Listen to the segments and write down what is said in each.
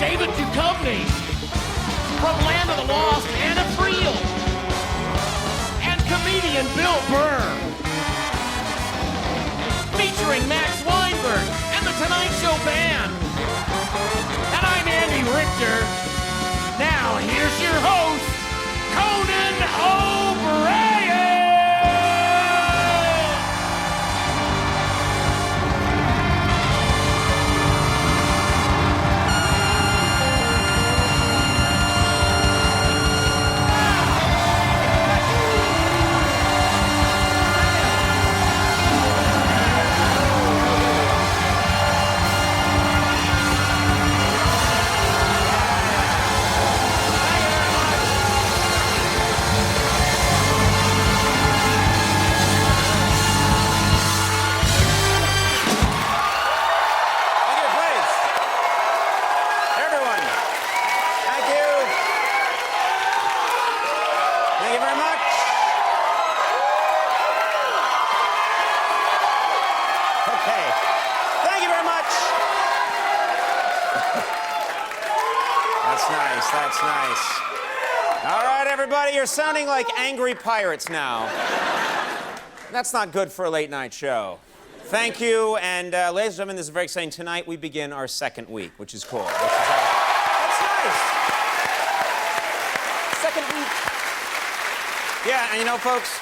David Duchovny, from Land of the Lost, Anna Friel, and comedian Bill Burr. Featuring Max Weinberg and the Tonight Show Band. And I'm Andy Richter. Now, here's your host, Conan O'Brien! That's nice. All right, everybody, you're sounding like angry pirates now. That's not good for a late night show. Thank you, and ladies and gentlemen, this is very exciting. Tonight we begin our second week, which is cool. That's nice. Second week. Yeah, and you know, folks,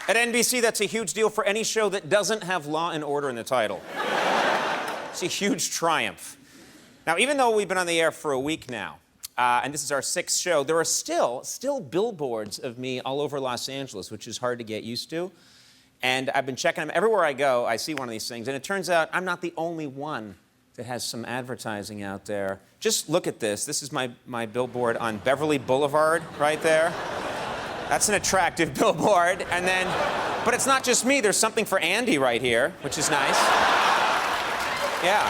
at NBC, that's a huge deal for any show that doesn't have Law and Order in the title. It's a huge triumph. Now, even though we've been on the air for a week now, and this is our 6th show, there are still billboards of me all over Los Angeles, which is hard to get used to. And I've been checking them. Everywhere I go, I see one of these things. And it turns out I'm not the only one that has some advertising out there. Just look at this. This is my billboard on Beverly Boulevard right there. That's an attractive billboard. And then, but it's not just me. There's something for Andy right here, which is nice. Yeah.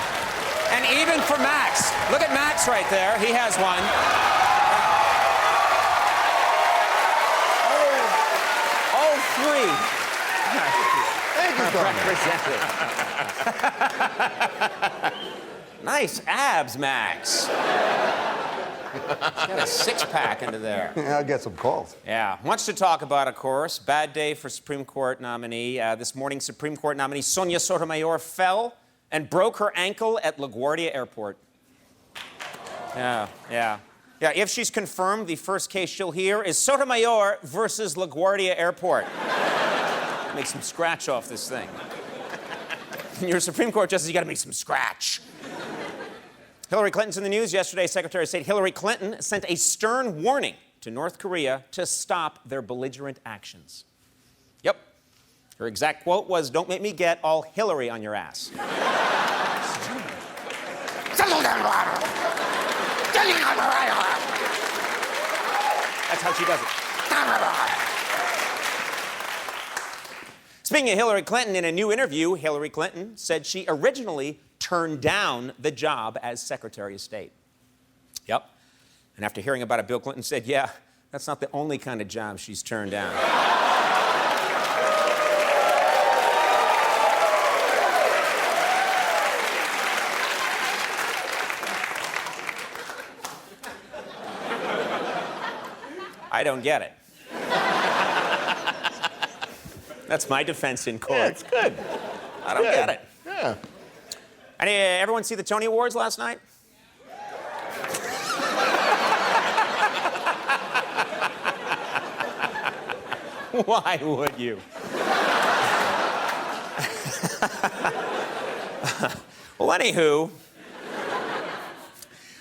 And even for Max. Look at Max right there. He has one. Oh, 3. Thank you, Represented. Nice abs, Max. He's got a 6-pack into there. Yeah, I'll get some calls. Yeah. Much to talk about, of course. Bad day for Supreme Court nominee. This morning, Supreme Court nominee Sonia Sotomayor fell and broke her ankle at LaGuardia Airport. Yeah. If she's confirmed, the first case she'll hear is Sotomayor versus LaGuardia Airport. Make some scratch off this thing. You're a Supreme Court justice, you gotta make some scratch. Hillary Clinton's in the news. Yesterday, Secretary of State Hillary Clinton sent a stern warning to North Korea to stop their belligerent actions. Yep. Her exact quote was, "Don't make me get all Hillary on your ass." That's how she does it. Speaking of Hillary Clinton, in a new interview, Hillary Clinton said she originally turned down the job as Secretary of State. Yep. And after hearing about it, Bill Clinton said, yeah, that's not the only kind of job she's turned down. I don't get it. That's my defense in court. Yeah, it's good. I don't get it. Yeah. Everyone see the Tony Awards last night? Why would you? Well, anywho,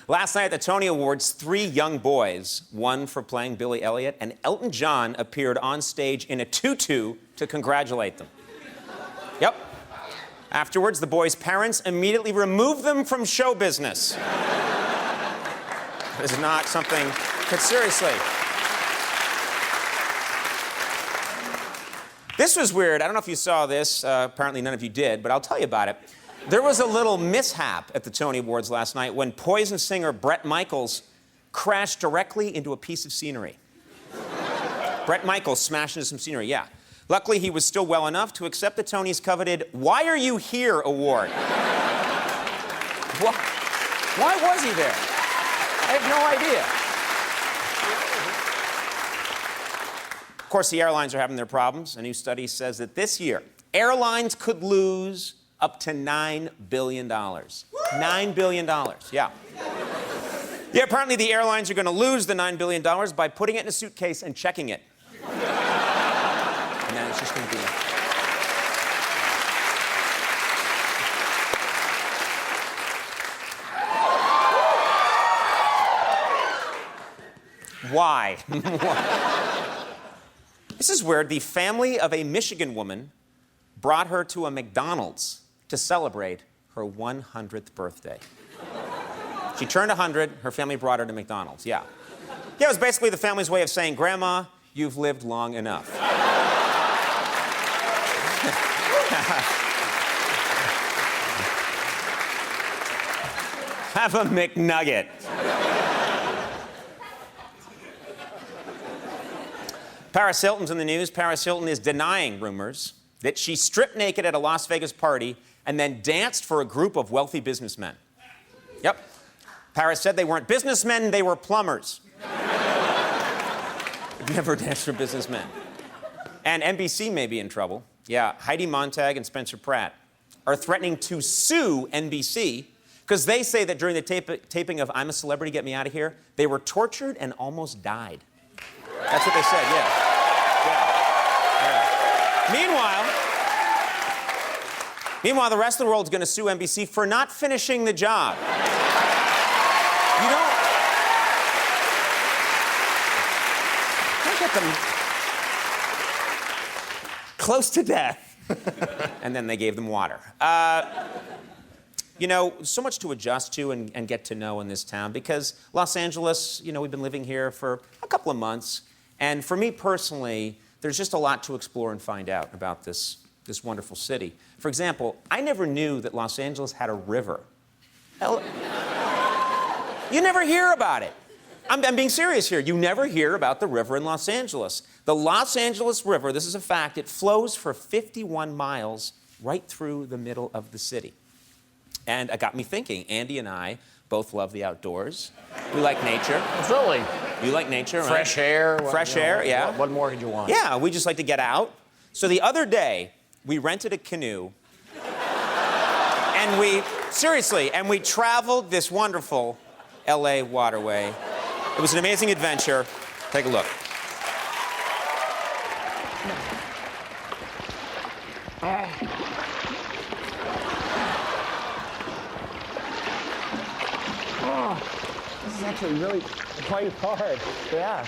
last night at the Tony Awards, 3 young boys, one for playing Billy Elliot, and Elton John appeared on stage in a tutu to congratulate them. Yep. Afterwards, the boys' parents immediately removed them from show business. This is not something, but seriously. This was weird. I don't know if you saw this. Apparently none of you did, but I'll tell you about it. There was a little mishap at the Tony Awards last night when Poison singer Bret Michaels crashed directly into a piece of scenery. Bret Michaels smashed into some scenery, yeah. Luckily, he was still well enough to accept the Tony's coveted Why Are You Here award. Why was he there? I have no idea. Of course, the airlines are having their problems. A new study says that this year, airlines could lose up to $9 billion. $9 billion, yeah. Yeah, apparently the airlines are going to lose the $9 billion by putting it in a suitcase and checking it. And then it's just going to be... Why? This is weird. The family of a Michigan woman brought her to a McDonald's to celebrate her 100th birthday. She turned 100, her family brought her to McDonald's, yeah. Yeah, it was basically the family's way of saying, Grandma, you've lived long enough. Have a McNugget. Paris Hilton's in the news. Paris Hilton is denying rumors that she stripped naked at a Las Vegas party and then danced for a group of wealthy businessmen. Yep. Paris said they weren't businessmen, they were plumbers. Never danced for businessmen. And NBC may be in trouble. Yeah, Heidi Montag and Spencer Pratt are threatening to sue NBC because they say that during the taping of I'm a Celebrity, Get Me Out of Here, they were tortured and almost died. That's what they said, yeah. Meanwhile, the rest of the world's going to sue NBC for not finishing the job. You don't get them close to death. And then they gave them water. You know, so much to adjust to and get to know in this town because Los Angeles, you know, we've been living here for a couple of months. And for me personally, there's just a lot to explore and find out about this wonderful city. For example, I never knew that Los Angeles had a river. You never hear about it. I'm being serious here. You never hear about the river in Los Angeles. The Los Angeles River, this is a fact, it flows for 51 miles right through the middle of the city. And it got me thinking. Andy and I both love the outdoors. We like nature. Really? You like nature, right? Fresh air. Fresh air, yeah. What more could you want? Yeah, we just like to get out. So the other day, we rented a canoe. And we traveled this wonderful LA waterway. It was an amazing adventure. Take a look. Oh, this is actually really quite hard. Yeah.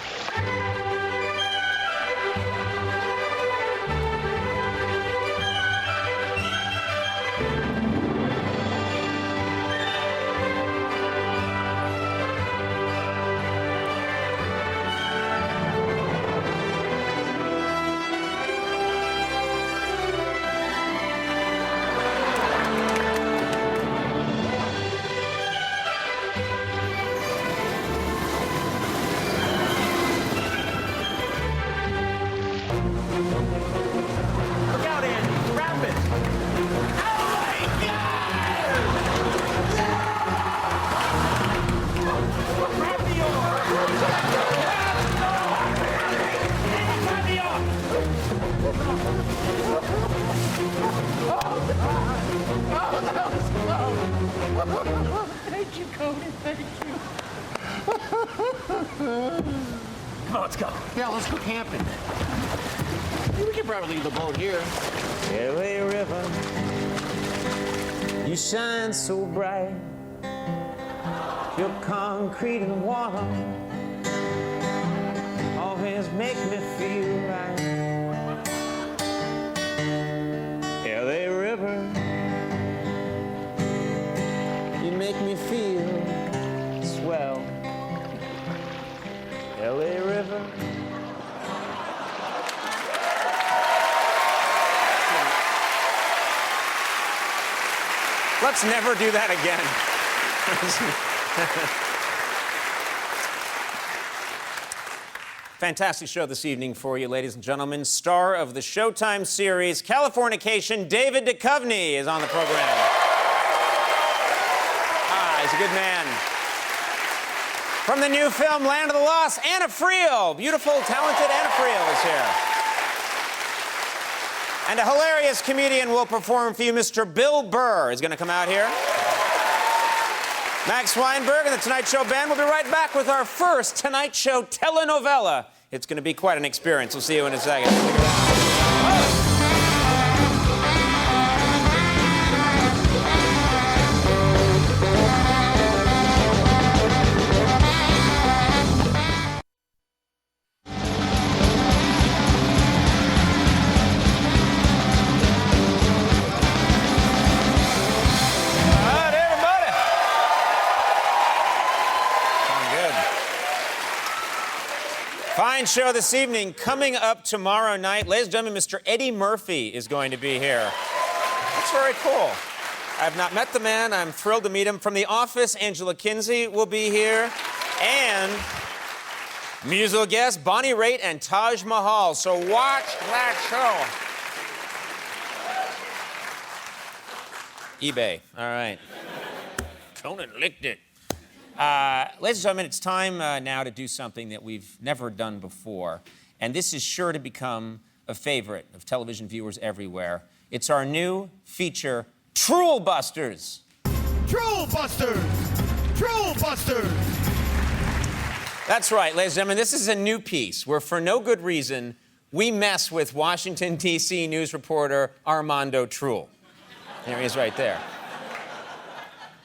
Thank you, Conan. Thank you. Come on, let's go. Yeah, let's go camping. We can probably leave the boat here. LA River, you shine so bright. Your concrete and water always make me feel right. LA River, you make me feel swell. LA River. Let's never do that again. Fantastic show this evening for you, ladies and gentlemen. Star of the Showtime series Californication, David Duchovny is on the program. He's a good man. From the new film Land of the Lost, Anna Friel. Beautiful, talented Anna Friel is here. And a hilarious comedian will perform for you. Mr. Bill Burr is going to come out here. Max Weinberg and the Tonight Show Band will be right back with our first Tonight Show telenovela. It's going to be quite an experience. We'll see you in a second. Stick around. Fine show this evening. Coming up tomorrow night, ladies and gentlemen, Mr. Eddie Murphy is going to be here. That's very cool. I've not met the man. I'm thrilled to meet him. From The Office, Angela Kinsey will be here. And musical guests, Bonnie Raitt and Taj Mahal. So watch that show. eBay. All right. Conan licked it. Ladies and gentlemen, it's time now to do something that we've never done before. And this is sure to become a favorite of television viewers everywhere. It's our new feature, Troll Busters. Troll Busters! Troll Busters! That's right, ladies and gentlemen. This is a new piece where, for no good reason, we mess with Washington, D.C. news reporter Armando Troll. There he is right there.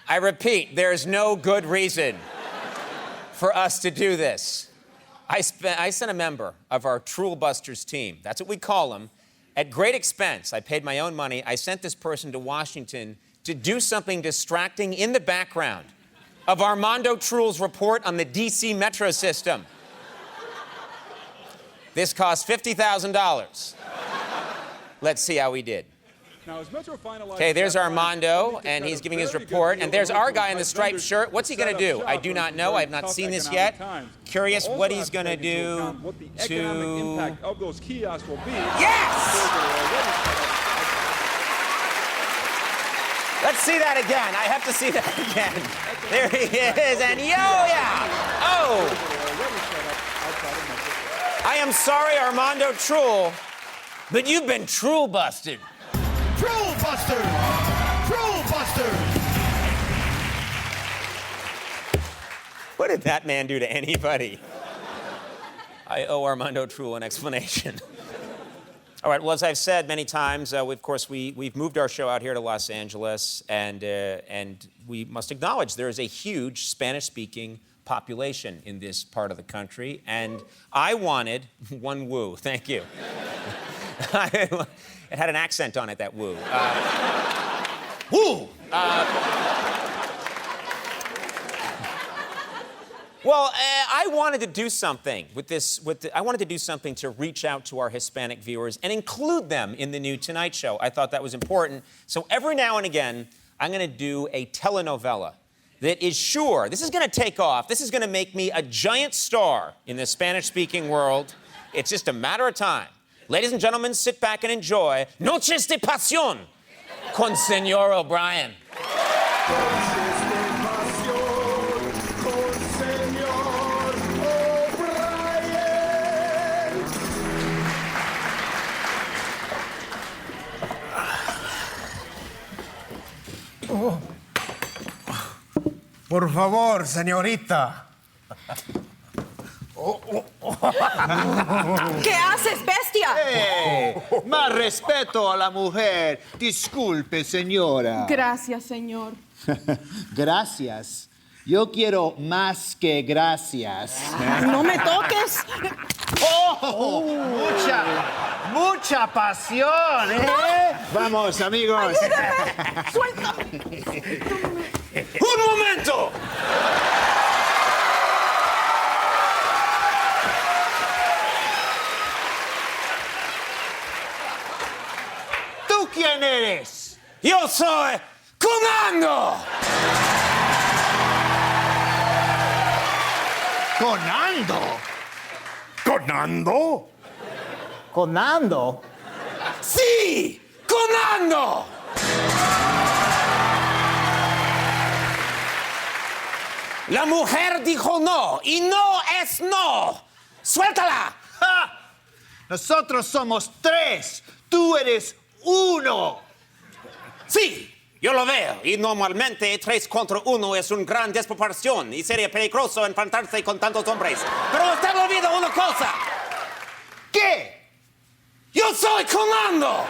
I repeat, there's no good reason for us to do this. I sent a member of our Troll Busters team, that's what we call them, at great expense. I paid my own money. I sent this person to Washington to do something distracting in the background of Armando Troll's report on the D.C. metro system. This cost $50,000. Let's see how he did. Okay, there's Armando, and he's giving his report. And there's our guy in the striped shirt. What's he going to do? I do not know. I have not seen this yet. Curious what he's going to do to... Yes! Let's see that again. I have to see that again. There he is, and yo-yeah! Oh! I am sorry, Armando Troll, but you've been Troll busted. Troll Busters! Troll Busters! What did that man do to anybody? I owe Armando Troll an explanation. All right, well, as I've said many times, we've moved our show out here to Los Angeles, and we must acknowledge there is a huge Spanish-speaking population in this part of the country, and I wanted one woo. Thank you. It had an accent on it, that woo. Woo! Well, I wanted to do something with this. I wanted to do something to reach out to our Hispanic viewers and include them in the new Tonight Show. I thought that was important. So every now and again, I'm going to do a telenovela that is sure, this is going to take off. This is going to make me a giant star in the Spanish-speaking world. It's just a matter of time. Ladies and gentlemen, sit back and enjoy Noches de Pasión con Señor O'Brien. Oh. Por favor, señorita. ¿Qué haces, bestia? Más respeto a la mujer. Disculpe, señora. Gracias, señor. Gracias. Yo quiero más que gracias. No me toques. ¡Oh! Mucha pasión, ¿eh? No. Vamos, amigos. Ayúdame. Suéltame. ¡Un momento! ¿Tú quién eres? Yo soy Conan. Conando. ¿Conando? Conando. Sí, Conan. La mujer dijo no, y no es no. ¡Suéltala! ¡Ja! Nosotros somos tres. Tú eres uno. Sí, yo lo veo. Y normalmente 3 contra 1 es una gran desproporción y sería peligroso enfrentarse con tantos hombres. Pero usted olvida una cosa. ¿Qué? ¡Yo soy Conando!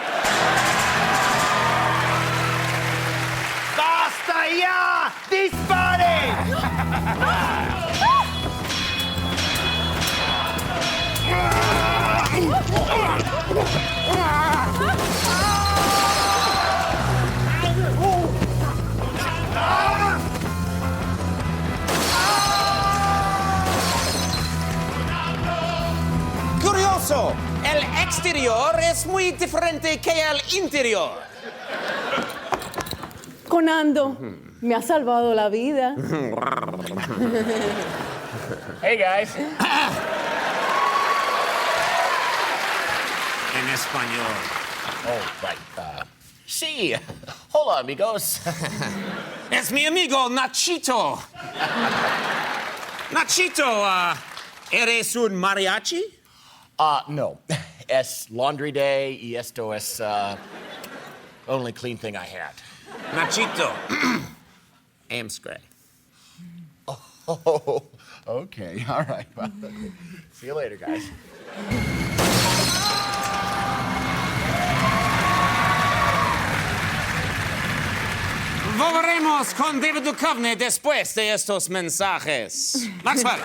¡Basta ya! ¡Disparen! Curioso, el exterior es muy diferente que el interior. Conando, me ha salvado la vida. Hey, guys. En español. Oh, right. Sí. Hola, amigos. Es mi amigo Nachito. Nachito, ¿eres un mariachi? No. Es laundry day y esto es only clean thing I had. Nachito. Ames Gray. Oh, okay. All right. Well, see you later, guys. Volveremos con David Duchovny después de estos mensajes. Maxwell.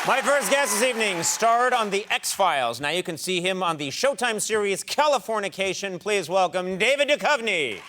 My first guest this evening starred on The X-Files. Now you can see him on the Showtime series Californication. Please welcome David Duchovny.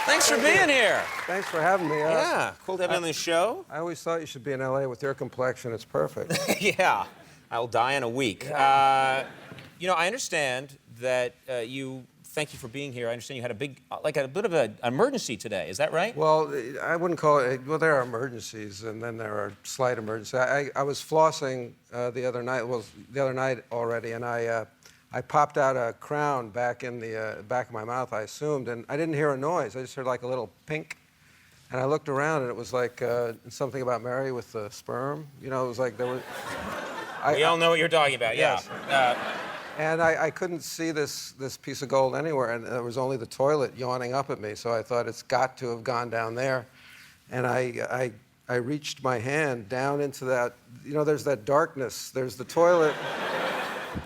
Thanks for being here. Thanks for having me. Yeah, cool to have you on the show. I always thought you should be in LA with your complexion. It's perfect. Yeah, I'll die in a week. You know, I understand that thank you for being here. I understand you had a bit of an emergency today. Is that right? Well, I wouldn't call it. Well, there are emergencies, and then there are slight emergencies. I was flossing the other night. Well, the other night already, and I popped out a crown back in the back of my mouth, I assumed, and I didn't hear a noise. I just heard like a little pink. And I looked around, and it was like something about Mary with the sperm. You know, it was like there was... We all know what you're talking about, yes. Yeah. And I couldn't see this piece of gold anywhere, and there was only the toilet yawning up at me, so I thought it's got to have gone down there. And I reached my hand down into that, you know, there's that darkness. There's the toilet,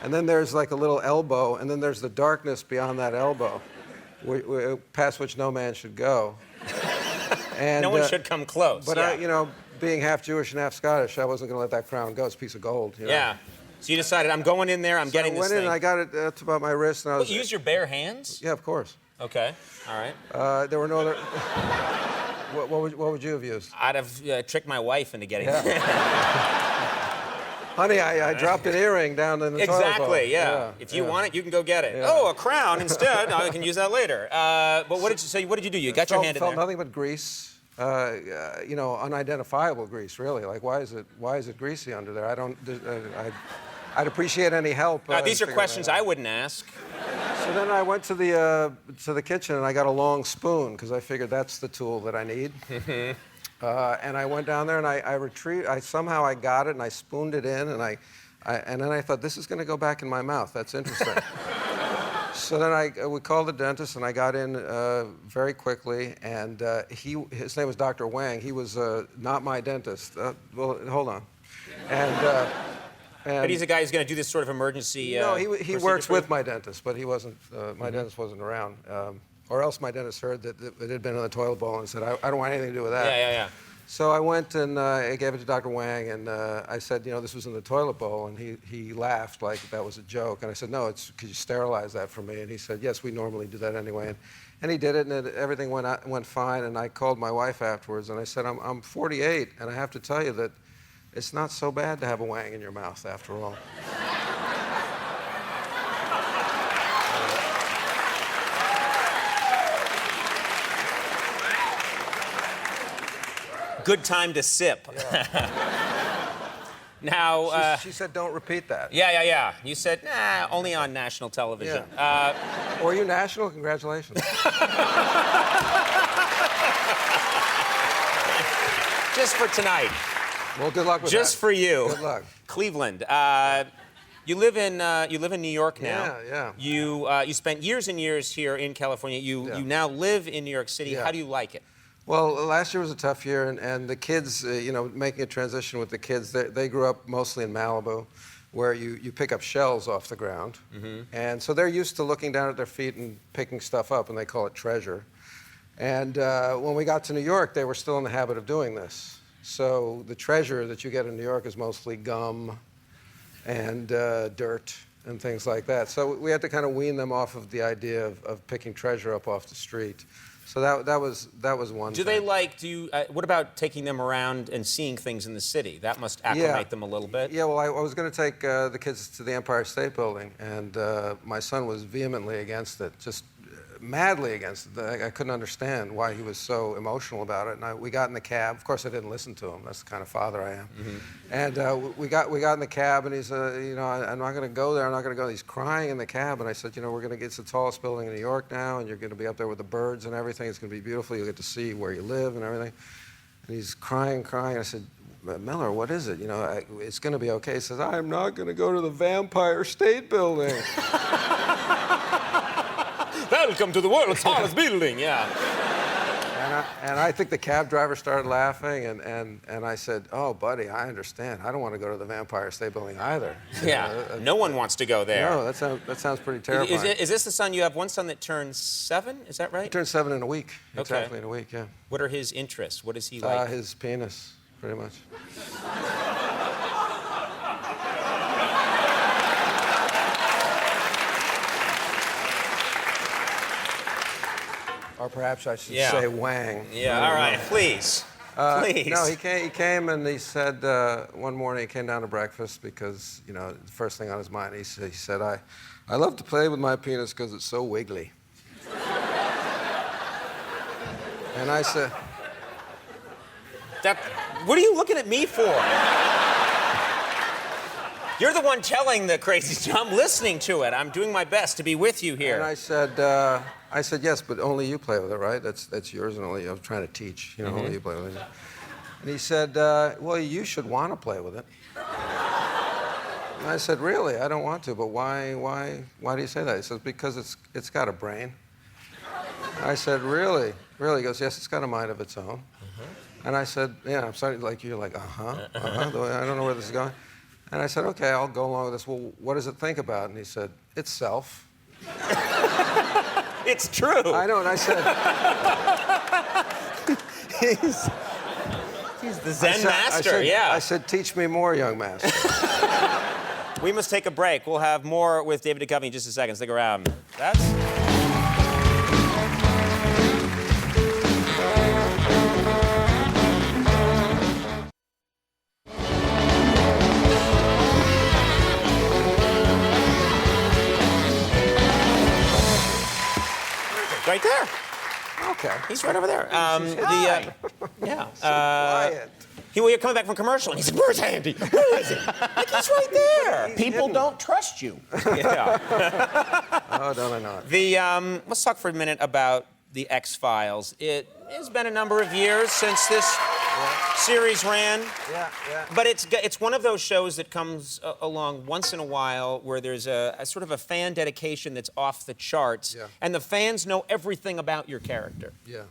and then there's like a little elbow, and then there's the darkness beyond that elbow, past which no man should go. And, no one should come close. But yeah. you know, being half Jewish and half Scottish, I wasn't going to let that crown go. It's a piece of gold. You know? Yeah. So you decided, I'm going in there, I'm getting this thing. I went in, I got it to about my wrist, and I was... You used your bare hands? Yeah, of course. Okay, all right. There were no other... what would you have used? I'd have tricked my wife into getting Yeah. it. Honey, I dropped an earring down in the toilet bowl. Exactly, yeah. If you want it, you can go get it. Yeah. Oh, a crown instead. I can use that later. But what did you do? You got your hand in there. Felt nothing but grease. You know, unidentifiable grease, really. Like, why is it greasy under there? I'd appreciate any help. These are questions I wouldn't ask. So then I went to the kitchen and I got a long spoon because I figured that's the tool that I need. And I went down there and I somehow got it and I spooned it in and then I thought, this is going to go back in my mouth. That's interesting. So then we called the dentist and I got in very quickly and his name was Dr. Wang. He was not my dentist. Well, hold on. But he's a guy who's going to do this sort of emergency. No, he works with my dentist, but he wasn't. My dentist wasn't around, or else my dentist heard that it had been in the toilet bowl and said, "I don't want anything to do with that." Yeah. So I went and I gave it to Dr. Wang, and I said, you know, this was in the toilet bowl, and he laughed like that was a joke. And I said, no, it's, could you sterilize that for me? And he said, yes, we normally do that anyway. And he did it, and everything went fine. And I called my wife afterwards, and I said, I'm 48, and I have to tell you that it's not so bad to have a wang in your mouth after all. Good time to sip. Yeah. Now, she said, don't repeat that. yeah. You said, nah, only on national television. Yeah. Were you national? Congratulations. Just for tonight. Well, good luck with that. Just for you. Good luck. Cleveland. You live in New York now. Yeah. You spent years and years here in California. You now live in New York City. Yeah. How do you like it? Well, last year was a tough year, and the kids, you know, making a transition with the kids, they grew up mostly in Malibu, where you pick up shells off the ground. Mm-hmm. And so they're used to looking down at their feet and picking stuff up, and they call it treasure. And when we got to New York, they were still in the habit of doing this. So the treasure that you get in New York is mostly gum and dirt and things like that. So we had to kind of wean them off of the idea of picking treasure up off the street. So that was one Do thing. they like, what about taking them around and seeing things in the city? That must acclimate them a little bit. Yeah, well, I was going to take the kids to the Empire State Building, and my son was vehemently against it, just madly against it. I couldn't understand why he was so emotional about it. And we got in the cab. Of course, I didn't listen to him. That's the kind of father I am. Mm-hmm. And we got in the cab, and he said, you know, I'm not going to go there. I'm not going to go. He's crying in the cab, and I said, you know, we're going to get to the tallest building in New York now, and you're going to be up there with the birds and everything. It's going to be beautiful. You'll get to see where you live and everything. And he's crying. I said, Miller, what is it? You know, it's going to be okay. He says, I'm not going to go to the Empire State Building. Welcome to the world's tallest building, yeah. And I think the cab driver started laughing, and I said, oh, buddy, I understand. I don't want to go to the Empire State Building either. Yeah, no one wants to go there. No, that sounds pretty terrifying. Is this the son? You have one son that turns 7, is that right? He turned 7 in a week, Okay. exactly in a week, yeah. What are his interests? What is he like? His penis, pretty much. Or perhaps I should say wang. Yeah, all right, please. Please. No, he came and he said, one morning he came down to breakfast because, you know, the first thing on his mind, he said, I love to play with my penis because it's so wiggly. And I said... What are you looking at me for? You're the one telling the crazy story. I'm listening to it. I'm doing my best to be with you here. And I said, yes, but only you play with it, right? That's yours, and only I'm trying to teach. You know, only you play with it. And he said, well, you should want to play with it. And I said, really? I don't want to, but why do you say that? He says, because it's got a brain. I said, really? Really? He goes, yes, it's got a mind of its own. And I said, yeah, I'm sorry, like you're like, I don't know where this is going. And I said, okay, I'll go along with this. Well, what does it think about? And he said, itself. It's true. I know, and I said... he's the Zen master, yeah. I said, teach me more, young master. We must take a break. We'll have more with David Duchovny in just a second. Stick around. That's... Right there. Okay. He's right over there. Hi. Yeah. So quiet. You're coming back from commercial, and he said, "Where's Andy? Where is he?" Like, he's right there. People don't trust you. Yeah. Oh, don't I know it? Let's talk for a minute about the X-Files. It has been a number of years since this series ran. Yeah. But it's one of those shows that comes along once in a while where there's a sort of a fan dedication that's off the charts, and the fans know everything about your character. Yeah,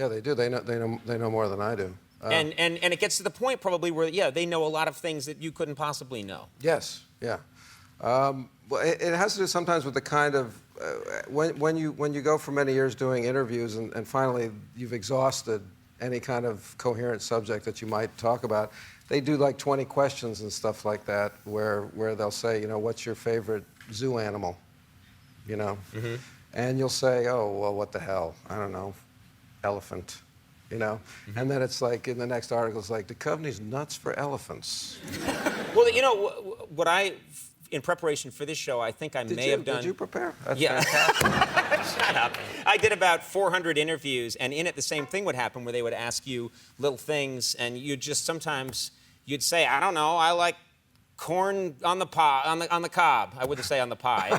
they do. They know more than I do. And it gets to the point probably where they know a lot of things that you couldn't possibly know. Yes. Yeah. Well, it has to do sometimes with the kind of when you go for many years doing interviews and finally you've exhausted any kind of coherent subject that you might talk about, they do like 20 questions and stuff like that, where they'll say, you know, what's your favorite zoo animal? You know? Mm-hmm. And you'll say, oh, well, what the hell? I don't know, elephant. You know? Mm-hmm. And then it's like, in the next article, it's like, Duchovny's nuts for elephants. Well, you know, what I, in preparation for this show, I think I may have done... Did you prepare? That's yeah. fantastic. Shut up. I did about 400 interviews, and in it, the same thing would happen, where they would ask you little things, and you'd just sometimes, you'd say, I don't know, I like corn on the on the cob. I wouldn't say on the pie.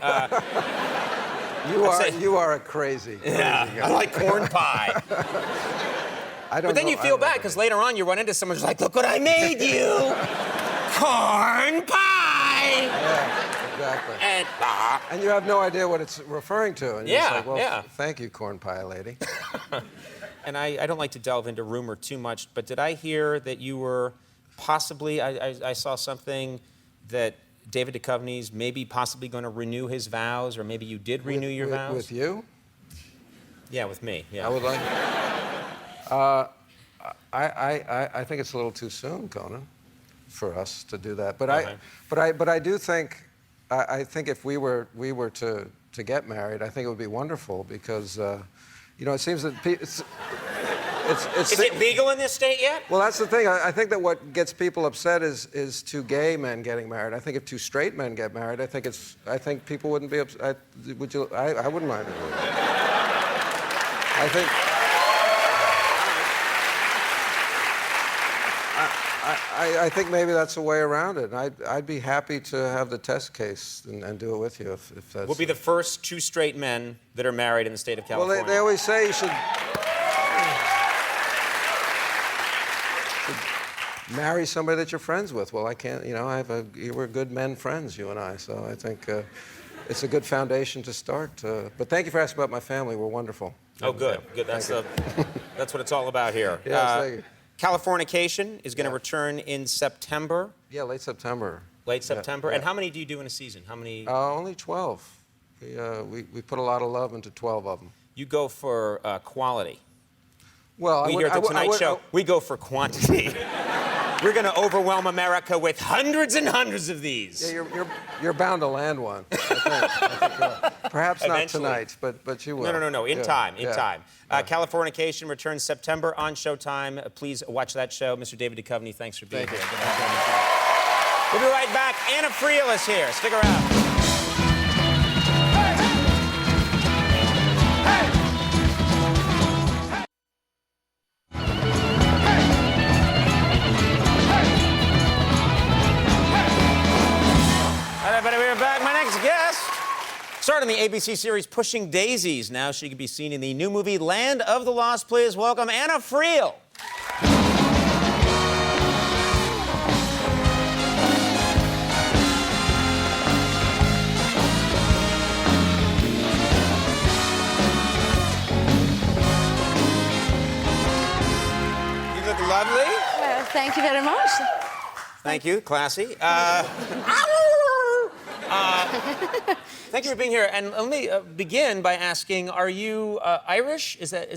You are a crazy yeah, guy. I like corn pie. But then you feel bad, because later on you run into someone who's like, look what I made you! Corn pie! Yeah, exactly. And, and you have no idea what it's referring to. And you're yeah, just like, well, yeah. Thank you, corn pie lady. And I don't like to delve into rumor too much, but did I hear that you were possibly, I saw something that David Duchovny's maybe possibly going to renew his vows, or maybe you did renew your vows? With you? Yeah, with me, yeah. I would like... I think it's a little too soon, Conan, for us to do that. But I do think, I think if we were to get married, I think it would be wonderful, because, you know, it seems that is it legal in this state yet? Well, that's the thing. I think that what gets people upset is two gay men getting married. I think if two straight men get married, I think people wouldn't be upset. I wouldn't mind it. I think. I think maybe that's a way around it. I'd be happy to have the test case and do it with you if that's... We'll be the first two straight men that are married in the state of California. Well, they always say you should marry somebody that you're friends with. Well, I can't, you know, we're good men friends, you and I, so I think it's a good foundation to start. But thank you for asking about my family. We're wonderful. Oh, good, good. That's what it's all about here. Yes, thank you. Californication is going to return in September. Yeah, late September. Late September. Yeah. And how many do you do in a season? How many? Only 12. We put a lot of love into 12 of them. You go for quality. Well, we here at the Tonight Show, we go for quantity. We're going to overwhelm America with hundreds and hundreds of these. Yeah, you're bound to land one. I think, perhaps eventually. Not tonight, but you will. No. In time. Californication returns September on Showtime. Please watch that show. Mr. David Duchovny, thanks for being here. We'll be right back. Anna Friel is here. Stick around. We're back. My next guest starred in the ABC series Pushing Daisies. Now she can be seen in the new movie Land of the Lost. Please welcome Anna Friel. You look lovely. Well, thank you very much. Thank you. Classy. Thank you for being here. And let me begin by asking, are you Irish? Is that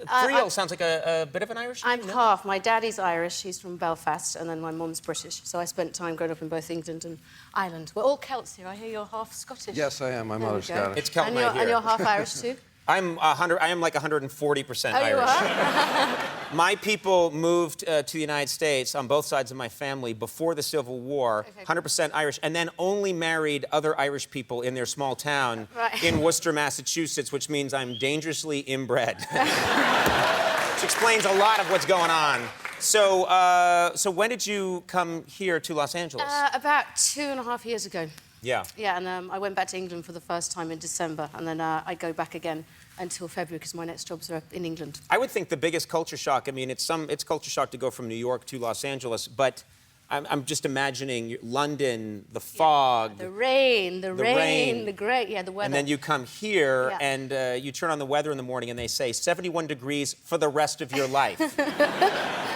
Friel sounds like a bit of an Irish name? I'm half. My daddy's Irish. He's from Belfast, and then my mum's British. So I spent time growing up in both England and Ireland. We're all Celts here. I hear you're half Scottish. Yes, I am. My mother's Scottish. It's Celt night here. And you're half Irish too? I am like 140% Irish. You are? My people moved to the United States on both sides of my family before the Civil War, 100% Irish, and then only married other Irish people in their small town in Worcester, Massachusetts, which means I'm dangerously inbred. Which explains a lot of what's going on. So when did you come here to Los Angeles? About 2.5 years ago. Yeah. Yeah, and I went back to England for the first time in December, and then I go back again until February because my next jobs are in England. I would think the biggest culture shock, I mean, it's culture shock to go from New York to Los Angeles, but I'm just imagining London, the fog. The rain, the great, the weather. And then you come here and you turn on the weather in the morning and they say 71 degrees for the rest of your life.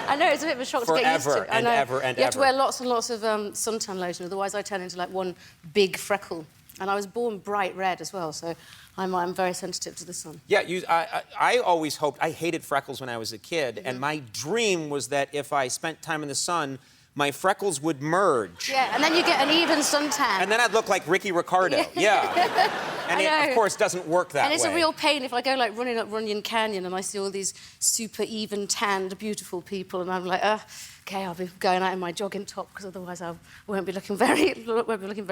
I know, it's a bit of a shock to get used to. Forever and ever and ever. You have to wear lots and lots of suntan lotion, otherwise I turn into like one big freckle. And I was born bright red as well, so I'm very sensitive to the sun. Yeah, I always hoped, I hated freckles when I was a kid, and my dream was that if I spent time in the sun, my freckles would merge. Yeah, and then you get an even suntan. And then I'd look like Ricky Ricardo, yeah. And it, of course, doesn't work that way. And it's a real pain if I go, like, running up Runyon Canyon and I see all these super even tanned, beautiful people, and I'm like, okay, I'll be going out in my jogging top, because otherwise I won't be looking very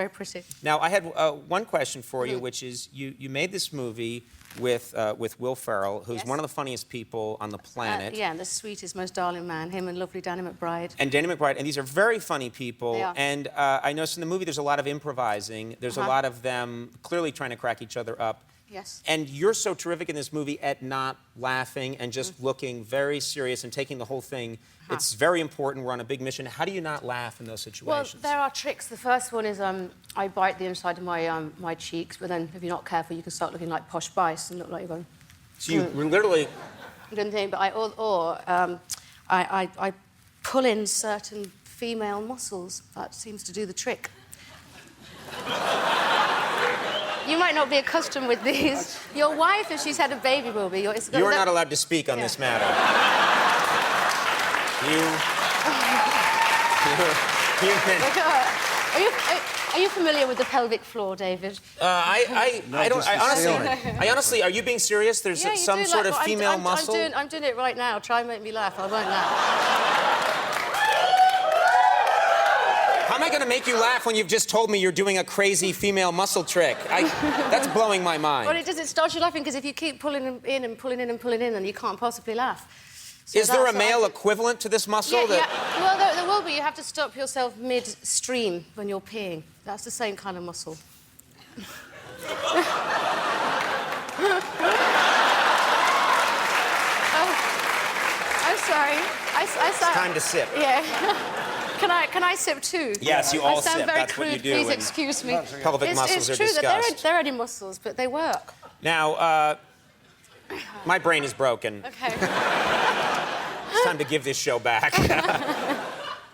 pretty. Now, I had one question for you, which is, you made this movie with Will Ferrell, who's one of the funniest people on the planet. Yeah, and the sweetest, most darling man, him and lovely Danny McBride. And Danny McBride, and these are very funny people. They are. And I noticed in the movie there's a lot of improvising. There's a lot of them clearly trying to crack each other up. Yes. And you're so terrific in this movie at not laughing and just looking very serious and taking the whole thing. It's very important. We're on a big mission. How do you not laugh in those situations? Well, there are tricks. The first one is I bite the inside of my cheeks, but then if you're not careful, you can start looking like Posh Spice and look like you're going... So you literally... Good thing, but I pull in certain female muscles. That seems to do the trick. You might not be accustomed with these. Your wife, if she's had a baby, will be. You are not allowed to speak on this matter. Are you familiar with the pelvic floor, David? I honestly, are you being serious? There's some sort of female muscle? I'm doing it right now. Try and make me laugh. I won't laugh. How am I going to make you laugh when you've just told me you're doing a crazy female muscle trick? That's blowing my mind. Well, it starts you laughing, because if you keep pulling in and pulling in and pulling in, then you can't possibly laugh. So is there a male equivalent to this muscle? Yeah. Well, there will be. You have to stop yourself mid-stream when you're peeing. That's the same kind of muscle. I'm sorry. It's time to sip. Yeah. Can I sip too? Yes, you all sip. sip. Very That's crude. what you do. Please excuse me. Pelvic muscles are discussed. It's true that they're only muscles, but they work. Now, my brain is broken. Okay. It's time to give this show back.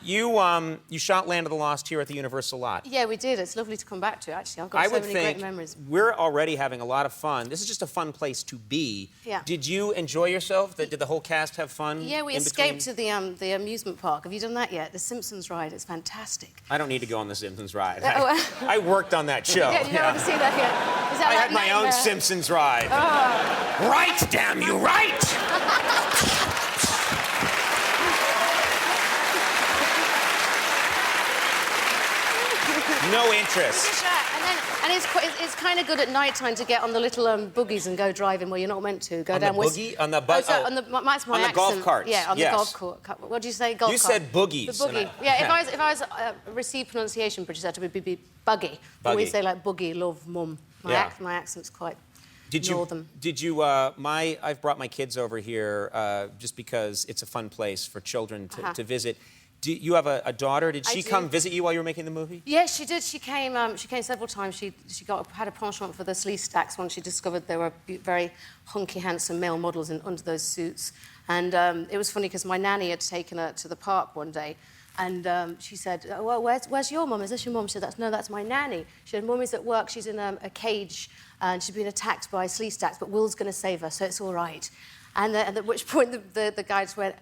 You shot Land of the Lost here at the Universal lot. Yeah, we did. It's lovely to come back to, actually. I've got so many great memories. We're already having a lot of fun. This is just a fun place to be. Yeah. Did you enjoy yourself? Did the whole cast have fun? Yeah, we escaped to the amusement park. Have you done that yet? The Simpsons ride. It's fantastic. I don't need to go on the Simpsons ride. I worked on that show. Yeah, you don't want to see that yet. Is that I had my own Simpsons ride. Right, damn you, right! No interest. And it's kind of good at night time to get on the little buggies and go driving where you're not meant to. Go on down the buggy? On the buggy? On the golf carts? Yeah, on the golf cart. What do you say? Golf you cart? said boogies. The boogie. Yeah, if I was received pronunciation British, that would be buggy. But we say like boogie, love, mum. My accent's quite northern. I've brought my kids over here just because it's a fun place for children to visit. Do you have a daughter? Did she come visit you while you were making the movie? Yes, she did. She came several times. She had a penchant for the sleeve stacks once she discovered there were very hunky, handsome male models under those suits. And it was funny because my nanny had taken her to the park one day, and she said, "Well, where's your mum? Is this your mum?" She said, "No, that's my nanny." She said, "Mummy's at work. She's in a cage, and she's been attacked by sleeve stacks, but Will's going to save her, so it's all right." And at which point the guides went,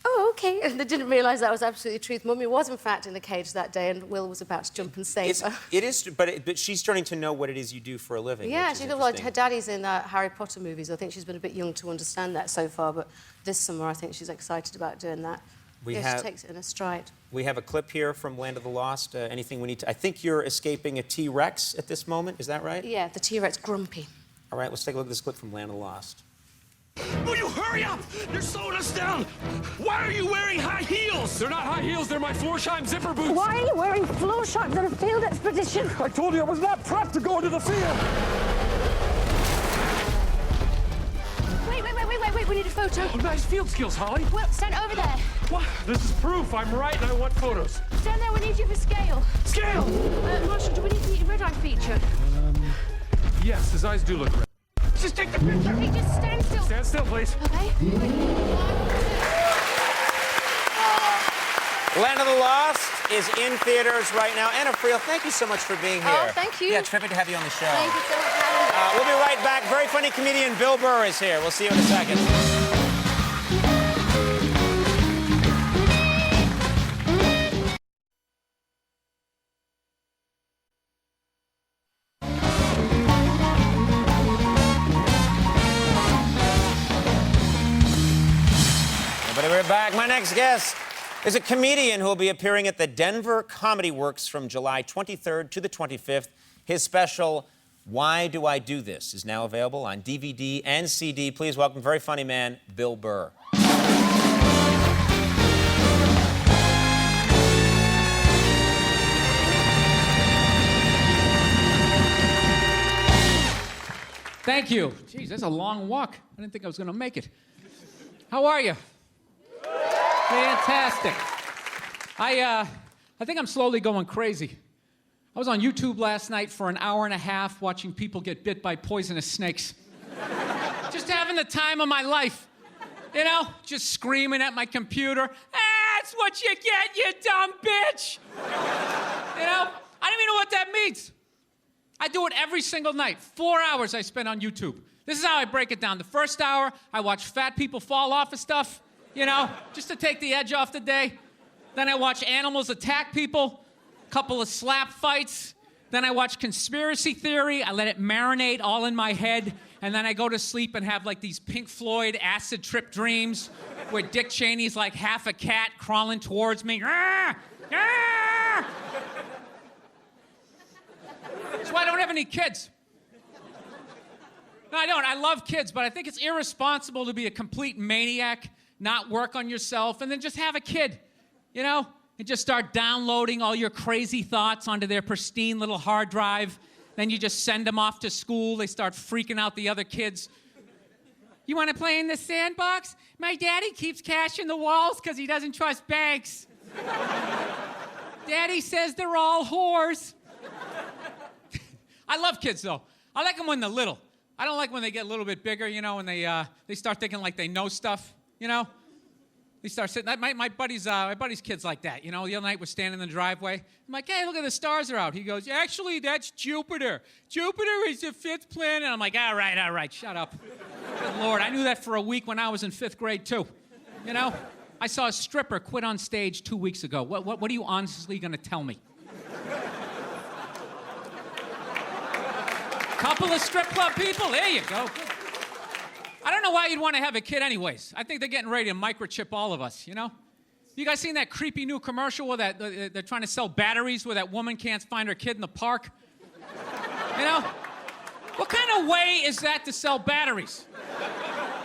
"Oh, OK." And they didn't realise that was absolutely the truth. Mummy was, in fact, in the cage that day, and Will was about to jump and save her. It is, but she's starting to know what it is you do for a living. Yeah, she knows. Her daddy's in Harry Potter movies. I think she's been a bit young to understand that so far, but this summer I think she's excited about doing that. She takes it in a stride. We have a clip here from Land of the Lost. Anything we need to... I think you're escaping a T-Rex at this moment. Is that right? Yeah, the T-Rex Grumpy. All right, let's take a look at this clip from Land of the Lost. Will you hurry up? You're slowing us down. Why are you wearing high heels? They're not high heels. They're my Florsheim zipper boots. Why are you wearing Florsheim on a field expedition? I told you I was not prepped to go into the field. Wait, we need a photo. Oh, nice field skills, Holly. Well, stand over there. What? This is proof. I'm right and I want photos. Stand there, we need you for scale. Scale! Marshall, do we need the red-eye feature? Yes, his eyes do look red. Just take the picture. Okay, just stand still. Stand still, please. Okay. Land of the Lost is in theaters right now. Anna Friel, thank you so much for being here. Oh, thank you. Yeah, terrific to have you on the show. Thank you so much for having me. We'll be right back. Very funny comedian Bill Burr is here. We'll see you in a second. Everybody, we're back. My next guest is a comedian who will be appearing at the Denver Comedy Works from July 23rd to the 25th. His special, Why Do I Do This, is now available on DVD and CD. Please welcome very funny man, Bill Burr. Thank you. Jeez, that's a long walk. I didn't think I was going to make it. How are you? Fantastic. I think I'm slowly going crazy. I was on YouTube last night for an hour and a half watching people get bit by poisonous snakes. Just having the time of my life. You know, just screaming at my computer. That's what you get, you dumb bitch. You know, I don't even know what that means. I do it every single night. 4 hours I spend on YouTube. This is how I break it down. The first hour, I watch fat people fall off of stuff, you know, just to take the edge off the day. Then I watch animals attack people, a couple of slap fights. Then I watch conspiracy theory. I let it marinate all in my head. And then I go to sleep and have like these Pink Floyd acid trip dreams where Dick Cheney's like half a cat crawling towards me. Ah! Ah! That's why I don't have any kids. No, I don't. I love kids, but I think it's irresponsible to be a complete maniac, not work on yourself, and then just have a kid, you know? And just start downloading all your crazy thoughts onto their pristine little hard drive. Then you just send them off to school. They start freaking out the other kids. You want to play in the sandbox? My daddy keeps cash in the walls because he doesn't trust banks. Daddy says they're all whores. I love kids, though. I like them when they're little. I don't like when they get a little bit bigger, you know, when they start thinking like they know stuff, you know? They start sitting, my buddy's kid's like that, you know? The other night we're standing in the driveway. I'm like, hey, look at the stars are out. He goes, actually, that's Jupiter. Jupiter is the 5th planet. I'm like, all right, shut up. Good Lord, I knew that for a week when I was in 5th grade, too. You know? I saw a stripper quit on stage 2 weeks ago. What are you honestly going to tell me? Couple of strip club people, there you go. Good. I don't know why you'd want to have a kid anyways. I think they're getting ready to microchip all of us, you know? You guys seen that creepy new commercial where they're trying to sell batteries where that woman can't find her kid in the park? You know? What kind of way is that to sell batteries?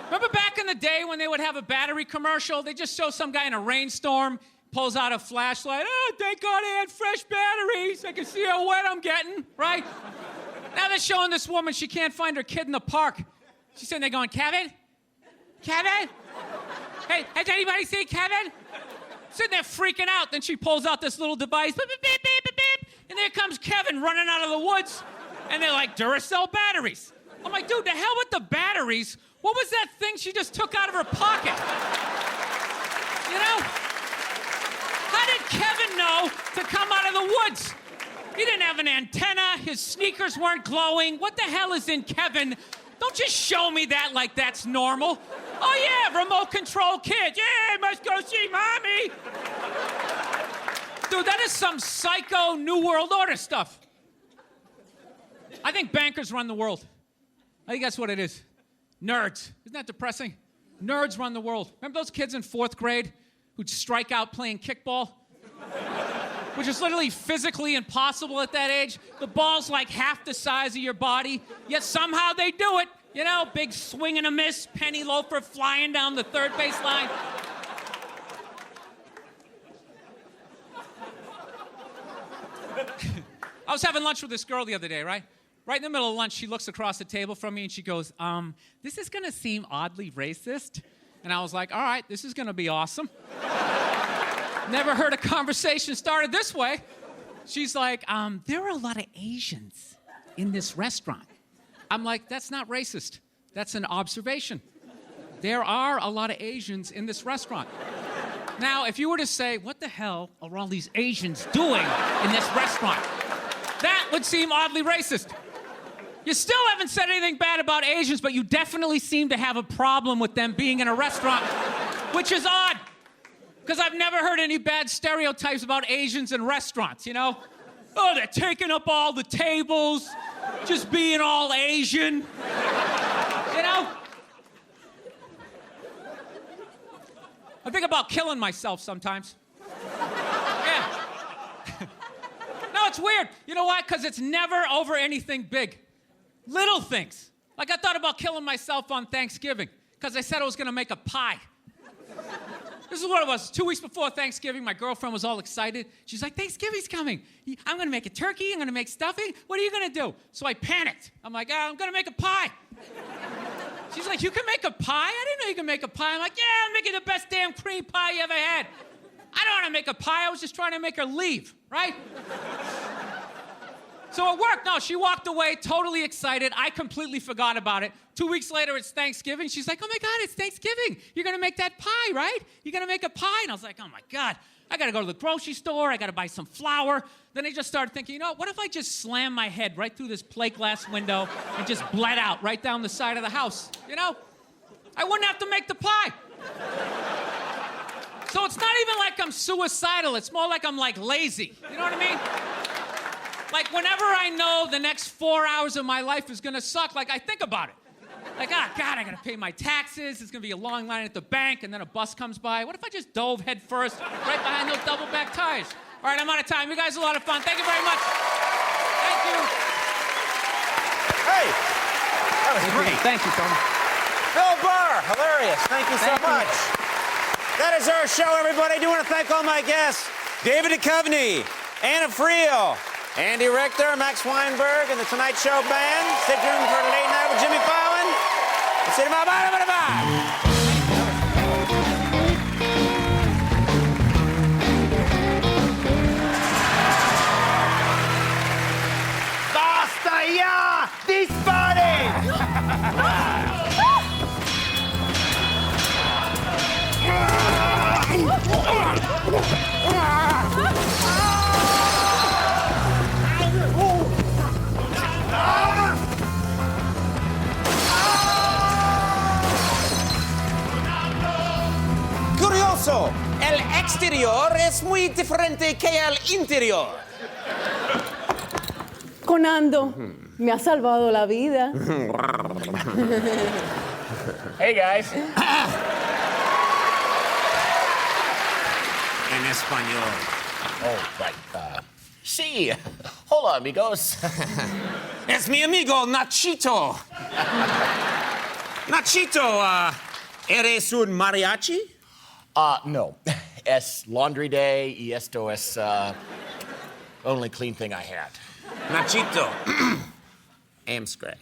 Remember back in the day when they would have a battery commercial? They just show some guy in a rainstorm, pulls out a flashlight. Oh, thank God I had fresh batteries. I can see how wet I'm getting, right? Now they're showing this woman, she can't find her kid in the park. She's sitting there going, Kevin? Kevin? Hey, has anybody seen Kevin? Sitting there freaking out. Then she pulls out this little device. Beep, beep, beep, beep, beep. And there comes Kevin running out of the woods. And they're like, Duracell batteries. I'm like, dude, the hell with the batteries. What was that thing she just took out of her pocket? You know? How did Kevin know to come out of the woods? He didn't have an antenna. His sneakers weren't glowing. What the hell is in Kevin? Don't just show me that like that's normal. Oh, yeah, remote control kid. Yeah, must go see mommy. Dude, that is some psycho New World Order stuff. I think bankers run the world. I think that's what it is. Nerds. Isn't that depressing? Nerds run the world. Remember those kids in 4th grade who'd strike out playing kickball? Which is literally physically impossible at that age. The ball's like half the size of your body, yet somehow they do it. You know, big swing and a miss, penny loafer flying down the third base line. I was having lunch with this girl the other day, right? Right in the middle of lunch, she looks across the table from me and she goes, this is gonna seem oddly racist. And I was like, all right, this is gonna be awesome. Never heard a conversation started this way. She's like, there are a lot of Asians in this restaurant. I'm like, that's not racist. That's an observation. There are a lot of Asians in this restaurant. Now, if you were to say, what the hell are all these Asians doing in this restaurant? That would seem oddly racist. You still haven't said anything bad about Asians, but you definitely seem to have a problem with them being in a restaurant, which is odd, because I've never heard any bad stereotypes about Asians in restaurants, you know? Oh, they're taking up all the tables, just being all Asian, you know? I think about killing myself sometimes. Yeah. No, it's weird. You know why? Because it's never over anything big. Little things. Like I thought about killing myself on Thanksgiving because I said I was going to make a pie. This is what it was. 2 weeks before Thanksgiving, my girlfriend was all excited. She's like, Thanksgiving's coming. I'm going to make a turkey. I'm going to make stuffing. What are you going to do? So I panicked. I'm like, I'm going to make a pie. She's like, you can make a pie? I didn't know you could make a pie. I'm like, yeah, I'm making the best damn cream pie you ever had. I don't want to make a pie. I was just trying to make her leave, right? So it worked. No, she walked away totally excited. I completely forgot about it. 2 weeks later, it's Thanksgiving. She's like, oh, my God, it's Thanksgiving. You're going to make that pie, right? You're going to make a pie? And I was like, oh, my God. I got to go to the grocery store. I got to buy some flour. Then I just started thinking, you know, what if I just slam my head right through this plate glass window and just bled out right down the side of the house? You know? I wouldn't have to make the pie. So it's not even like I'm suicidal. It's more like I'm, like, lazy. You know what I mean? Like, whenever I know the next 4 hours of my life is gonna suck, like, I think about it. Like, oh, God, I gotta pay my taxes. There's gonna be a long line at the bank, and then a bus comes by. What if I just dove head first right behind those double-back tires? All right, I'm out of time. You guys are a lot of fun. Thank you very much. Thank you. Hey, that was great. Thank you, Tony. Bill Burr, hilarious. Thank you so much. That is our show, everybody. I do want to thank all my guests. David Duchovny, Anna Friel, Andy Richter, Max Weinberg, and the Tonight Show Band. Stay tuned for Late Night with Jimmy Fallon. See you tomorrow. Bye. ¡Basta ya! ¡Disparen! Curioso, el exterior es muy diferente que el interior. Conando, me ha salvado la vida. Hey, guys. En español. Oh, right. Sí. Hola, amigos. Es mi amigo Nachito. Nachito, ¿eres un mariachi? No. Es laundry day y esto es only clean thing I had. Nachito. Am Scray.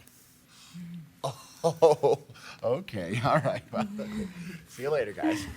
Oh, okay. All right. Well, see you later, guys.